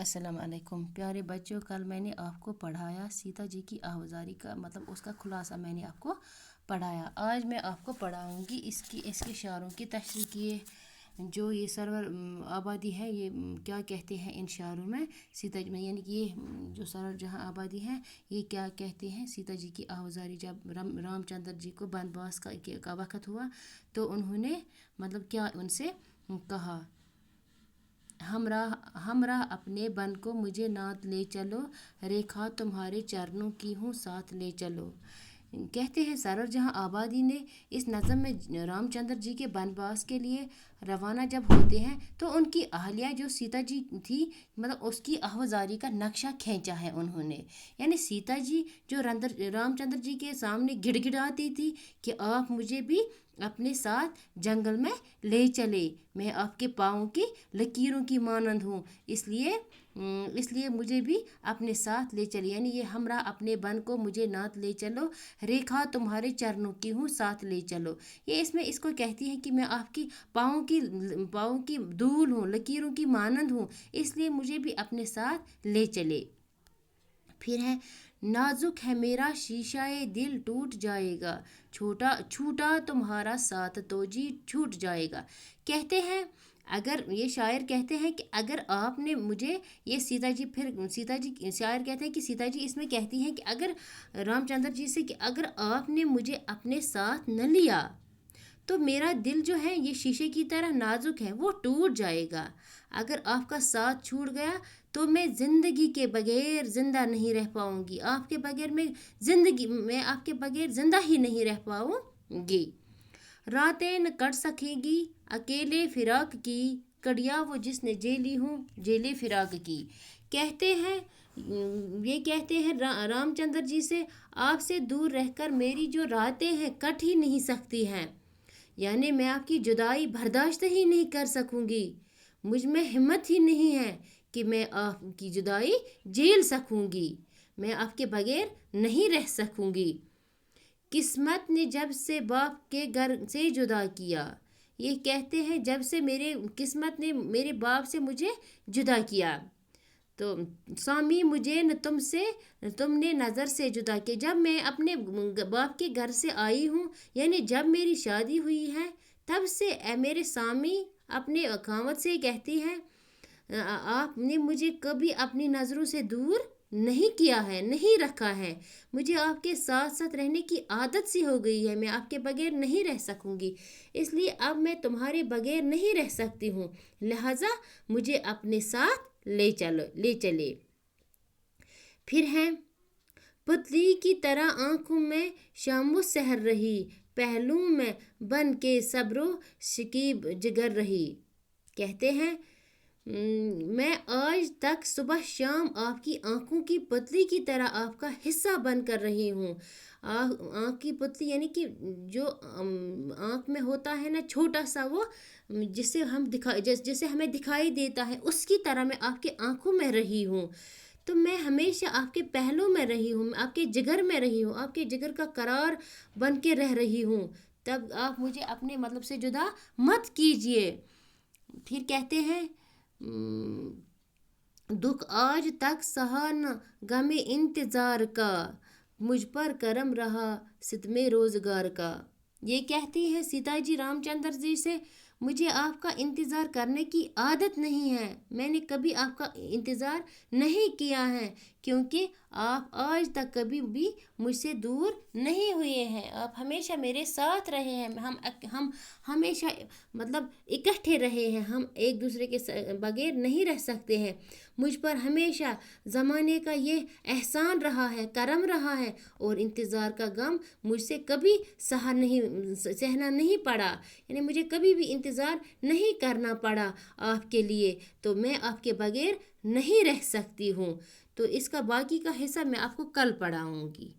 अस्सलाम वालेकुम प्यारे बच्चों, कल मैंने आपको पढ़ाया सीता जी की आवाज़ारी का मतलब उसका खुलासा मैंने आपको पढ़ाया। आज मैं आपको पढ़ाऊंगी इसके शायरों की तशरीह किए। जो ये सरवर आबादी है, ये क्या कहते हैं इन शायरों में सीता जी में, यानी कि ये जो सरवर जहाँ आबादी है ये क्या कहते हैं सीता जी की आवाज़ारी। जब रामचंद्र जी को बनवास का वक़्त हुआ तो उन्होंने मतलब क्या उनसे कहा, हमरा अपने बन को मुझे नात ले चलो, रेखा तुम्हारे चरणों की हूँ साथ ले चलो। कहते हैं सरवर जहाँ आबादी ने इस नज़म में रामचंद्र जी के बनवास के लिए रवाना जब होते हैं तो उनकी अहलिया जो सीता जी थी मतलब उसकी आवाज़ारी का नक्शा खींचा है उन्होंने। यानी सीता जी जो रामचंद्र जी के सामने गिड़गिड़ाती थी कि आप मुझे भी अपने साथ जंगल में ले चले, मैं आपके पाँव की लकीरों की मानंद हूँ, इसलिए मुझे भी अपने साथ ले चले। यानी ये हमरा अपने बन को मुझे नात ले चलो, रेखा तुम्हारे चरणों की हूँ साथ ले चलो। ये इसमें इसको कहती है कि मैं आपकी पाँव की धूल हूँ, लकीरों की मानंद हूँ, इसलिए मुझे भी अपने साथ ले चले। फिर है, नाजुक है मेरा शीशाए दिल टूट जाएगा, छोटा छूटा तुम्हारा साथ तो जी छूट जाएगा। कहते हैं अगर ये शायर कहते हैं कि अगर आपने मुझे ये सीता जी शायर कहते हैं कि सीता जी इसमें कहती हैं कि अगर रामचंद्र जी से कि अगर आपने मुझे अपने साथ न लिया तो मेरा दिल जो है ये शीशे की तरह नाजुक है, वो टूट जाएगा। अगर आपका साथ छूट गया तो मैं ज़िंदगी के बगैर ज़िंदा नहीं रह पाऊँगी, मैं आपके बगैर ज़िंदा ही नहीं रह पाऊँगी। रातें न कट सकेगी अकेले फिराक की, कड़िया वो जिसने जेली हूँ जेले फिराक की। कहते हैं ये कहते हैं रामचंद्र जी से, आपसे दूर रहकर मेरी जो रातें हैं कट ही नहीं सकती हैं, यानी मैं आपकी जुदाई बर्दाश्त ही नहीं कर सकूंगी, मुझ में हिम्मत ही नहीं है कि मैं आपकी जुदाई झेल सकूंगी, मैं आपके बगैर नहीं रह सकूंगी। किस्मत ने जब से बाप के घर से जुदा किया, ये कहते हैं जब से मेरे किस्मत ने मेरे बाप से मुझे जुदा किया, तो स्वामी मुझे न तुमने नज़र से जुदा किया। जब मैं अपने बाप के घर से आई हूँ, यानी जब मेरी शादी हुई है तब से मेरे स्वामी अपने खामद से कहती हैं आपने मुझे कभी अपनी नज़रों से दूर नहीं किया है, नहीं रखा है, मुझे आपके साथ साथ रहने की आदत सी हो गई है, मैं आपके बगैर नहीं रह सकूंगी, इसलिए अब मैं तुम्हारे बगैर नहीं रह सकती हूँ, लिहाजा मुझे अपने साथ ले चले। फिर है, पुतली की तरह आंखों में शामो सहर रही, पहलू में बन के सब्रो शकीब जिगर रही। कहते हैं मैं आज तक सुबह शाम आपकी आंखों की पुतली की तरह आपका हिस्सा बन कर रही हूँ। आँख की पुतली यानी कि जो आँख में होता है ना छोटा सा वो, जिसे हमें दिखाई देता है, उसकी तरह मैं आपके आंखों में रही हूँ। तो मैं हमेशा आपके पहलू में रही हूँ, आपके जिगर में रही हूँ, आपके जिगर का करार बन के रह रही हूँ, तब आप मुझे अपने मतलब से जुदा मत कीजिए। फिर कहते हैं दुख आज तक सहा न गमे इंतज़ार का, मुझ पर करम रहा सितमे रोज़गार का। ये कहती है सीता जी रामचंद्र जी से, मुझे आपका इंतज़ार करने की आदत नहीं है, मैंने कभी आपका इंतज़ार नहीं किया है, क्योंकि आप आज तक कभी भी मुझसे दूर नहीं हुए हैं, आप हमेशा मेरे साथ रहे हैं, हम हमेशा मतलब इकट्ठे रहे हैं, हम एक दूसरे के बगैर नहीं रह सकते हैं। मुझ पर हमेशा ज़माने का ये एहसान रहा है, करम रहा है, और इंतज़ार का गम मुझसे कभी सहना नहीं पड़ा, यानी मुझे कभी भी इंतज़ार नहीं करना पड़ा आपके लिए, तो मैं आपके बगैर नहीं रह सकती हूँ। तो इसका बाकी का हिस्सा मैं आपको कल पढ़ाऊँगी।